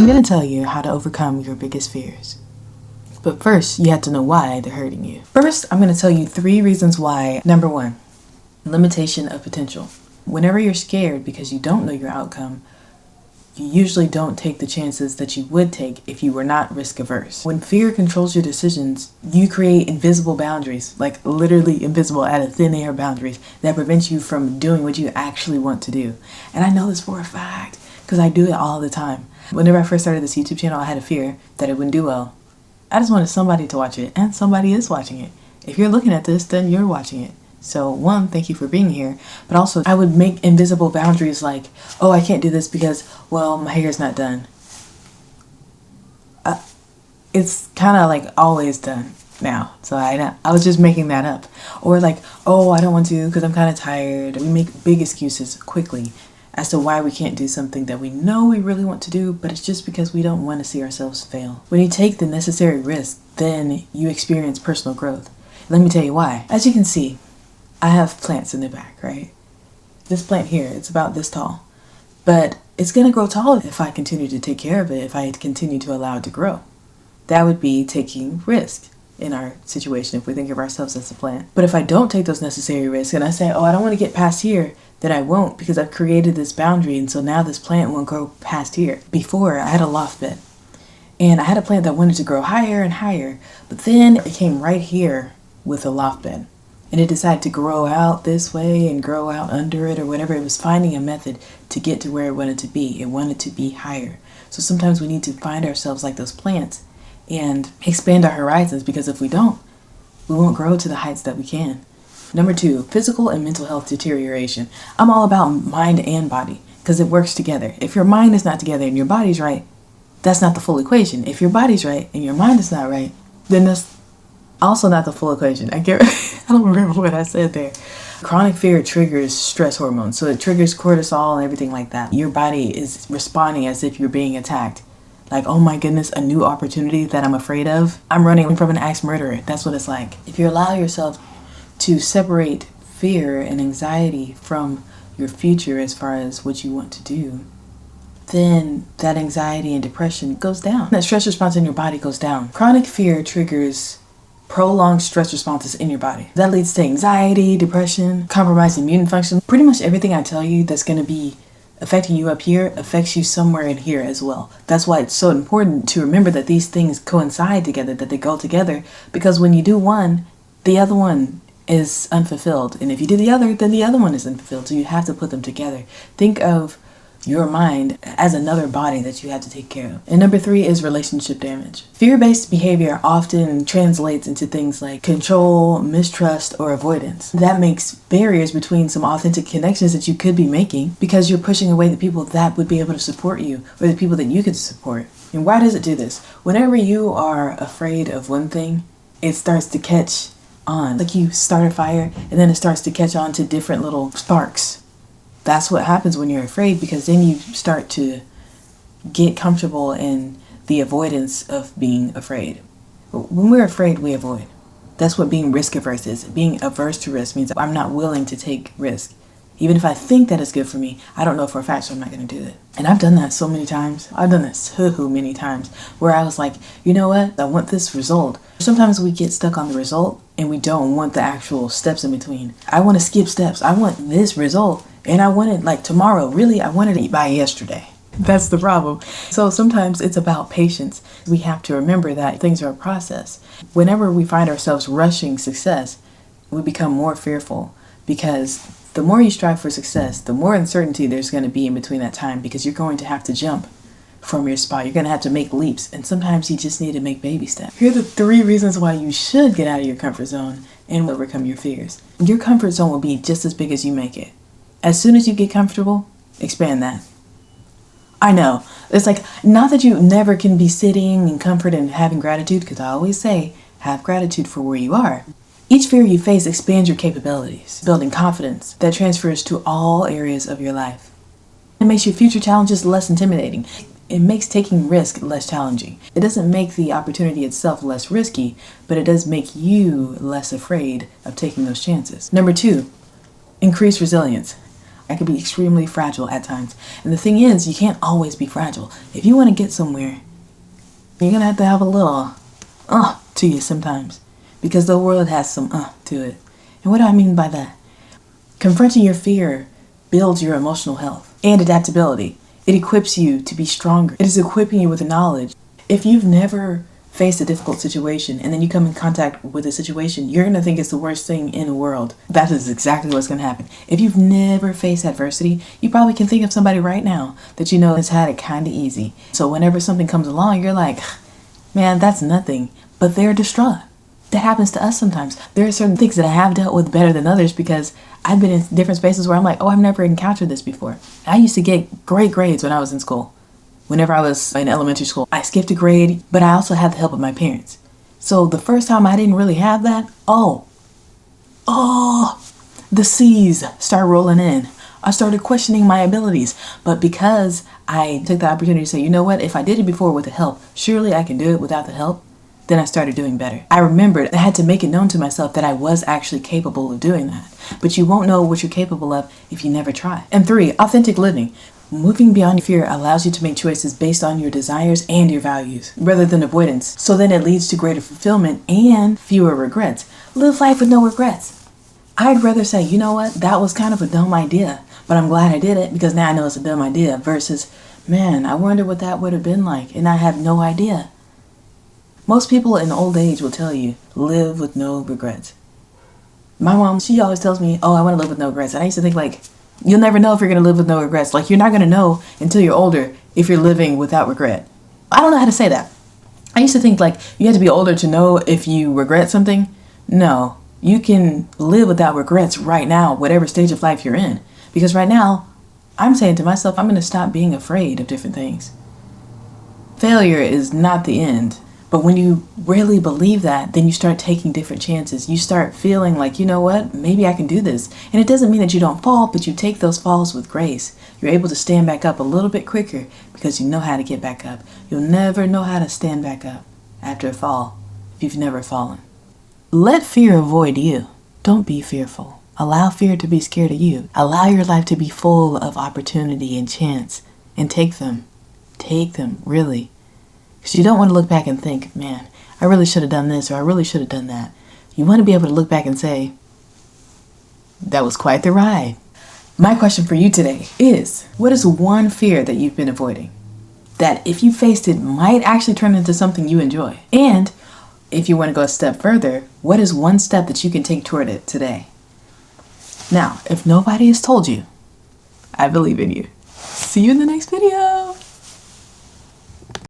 going to tell you how to overcome your biggest fears. But first, you have to know why they're hurting you. First, I'm going to tell you 3 reasons why. Number 1, limitation of potential. Whenever you're scared because you don't know your outcome, you usually don't take the chances that you would take if you were not risk averse. When fear controls your decisions, you create invisible boundaries, like literally invisible out of thin air boundaries that prevent you from doing what you actually want to do. And I know this for a fact because I do it all the time. Whenever I first started this YouTube channel, I had a fear that it wouldn't do well. I just wanted somebody to watch it, and somebody is watching it. If you're looking at this, then you're watching it. So 1, thank you for being here. But also, I would make invisible boundaries like, oh, I can't do this because, well, my hair's not done. It's kind of like always done now. So I was just making that up. Or like, oh, I don't want to because I'm kind of tired. We make big excuses quickly as to why we can't do something that we know we really want to do, but it's just because we don't want to see ourselves fail. When you take the necessary risk, then you experience personal growth. Let me tell you why. As you can see, I have plants in the back, right? This plant here, it's about this tall. But it's going to grow tall if I continue to take care of it, if I continue to allow it to grow. That would be taking risk in our situation if we think of ourselves as a plant. But if I don't take those necessary risks and I say, oh, I don't want to get past here, then I won't because I've created this boundary, and so now this plant won't grow past here. Before, I had a loft bed, and I had a plant that wanted to grow higher and higher, but then it came right here with a loft bed. And it decided to grow out this way and grow out under it or whatever. It was finding a method to get to where it wanted to be. It wanted to be higher. So sometimes we need to find ourselves like those plants and expand our horizons, because if we don't, we won't grow to the heights that we can. Number 2, physical and mental health deterioration. I'm all about mind and body because it works together. If your mind is not together and your body's right, that's not the full equation. If your body's right and your mind is not right, then that's also not the full equation. I don't remember what I said there. Chronic fear triggers stress hormones. So it triggers cortisol and everything like that. Your body is responding as if you're being attacked. Like, oh my goodness, a new opportunity that I'm afraid of. I'm running from an axe murderer. That's what it's like. If you allow yourself to separate fear and anxiety from your future as far as what you want to do, then that anxiety and depression goes down. That stress response in your body goes down. Chronic fear triggers prolonged stress responses in your body. That leads to anxiety, depression, compromised immune function. Pretty much everything I tell you that's going to be affecting you up here affects you somewhere in here as well. That's why it's so important to remember that these things coincide together, that they go together, because when you do one, the other one is unfulfilled. And if you do the other, then the other one is unfulfilled. So you have to put them together. Think of your mind as another body that you have to take care of. And number 3 is relationship damage. Fear-based behavior often translates into things like control, mistrust, or avoidance. That makes barriers between some authentic connections that you could be making because you're pushing away the people that would be able to support you or the people that you could support. And why does it do this? Whenever you are afraid of one thing, it starts to catch on. Like you start a fire and then it starts to catch on to different little sparks. That's what happens when you're afraid, because then you start to get comfortable in the avoidance of being afraid. When we're afraid, we avoid. That's what being risk averse is. Being averse to risk means I'm not willing to take risk. Even if I think that it's good for me, I don't know for a fact, so I'm not going to do it. And I've done that so many times. I've done that so many times where I was like, you know what? I want this result. Sometimes we get stuck on the result and we don't want the actual steps in between. I want to skip steps. I want this result. And I want it like tomorrow. Really, I wanted it by yesterday. That's the problem. So sometimes it's about patience. We have to remember that things are a process. Whenever we find ourselves rushing success, we become more fearful, because the more you strive for success, the more uncertainty there's going to be in between that time, because you're going to have to jump from your spot. You're going to have to make leaps. And sometimes you just need to make baby steps. Here are the 3 reasons why you should get out of your comfort zone and overcome your fears. Your comfort zone will be just as big as you make it. As soon as you get comfortable, expand that. I know. It's like, not that you never can be sitting in comfort and having gratitude, because I always say, have gratitude for where you are. Each fear you face expands your capabilities, building confidence that transfers to all areas of your life. It makes your future challenges less intimidating. It makes taking risk less challenging. It doesn't make the opportunity itself less risky, but it does make you less afraid of taking those chances. Number 2, increase resilience. I can be extremely fragile at times. And the thing is, you can't always be fragile. If you want to get somewhere, you're going to have a little to you sometimes. Because the world has some to it. And what do I mean by that? Confronting your fear builds your emotional health and adaptability. It equips you to be stronger. It is equipping you with the knowledge. If you've never faced a difficult situation and then you come in contact with a situation, you're going to think it's the worst thing in the world. That is exactly what's going to happen. If you've never faced adversity, you probably can think of somebody right now that you know has had it kind of easy. So whenever something comes along, you're like, man, that's nothing. But they're distraught. That happens to us sometimes. There are certain things that I have dealt with better than others because I've been in different spaces where I'm like, oh, I've never encountered this before. I used to get great grades when I was in school. Whenever I was in elementary school, I skipped a grade, but I also had the help of my parents. So the first time I didn't really have that, the C's started rolling in. I started questioning my abilities. But because I took the opportunity to say, you know what, if I did it before with the help, surely I can do it without the help. Then I started doing better. I remembered I had to make it known to myself that I was actually capable of doing that. But you won't know what you're capable of if you never try. And 3, authentic living. Moving beyond fear allows you to make choices based on your desires and your values, rather than avoidance. So then it leads to greater fulfillment and fewer regrets. Live life with no regrets. I'd rather say, you know what, that was kind of a dumb idea, but I'm glad I did it because now I know it's a dumb idea, versus, man, I wonder what that would have been like, and I have no idea. Most people in old age will tell you, live with no regrets. My mom, she always tells me, oh, I want to live with no regrets. And I used to think, like, you'll never know if you're going to live with no regrets. Like, you're not going to know until you're older if you're living without regret. I don't know how to say that. I used to think, like, you had to be older to know if you regret something. No, you can live without regrets right now, whatever stage of life you're in. Because right now, I'm saying to myself, I'm going to stop being afraid of different things. Failure is not the end. But when you really believe that, then you start taking different chances. You start feeling like, you know what, maybe I can do this. And it doesn't mean that you don't fall, but you take those falls with grace. You're able to stand back up a little bit quicker because you know how to get back up. You'll never know how to stand back up after a fall if you've never fallen. Let fear avoid you. Don't be fearful. Allow fear to be scared of you. Allow your life to be full of opportunity and chance. And take them. Take them, really. Because you don't want to look back and think, man, I really should have done this or I really should have done that. You want to be able to look back and say, that was quite the ride. My question for you today is, what is one fear that you've been avoiding that if you faced it might actually turn into something you enjoy? And if you want to go a step further, what is one step that you can take toward it today? Now, if nobody has told you, I believe in you. See you in the next video.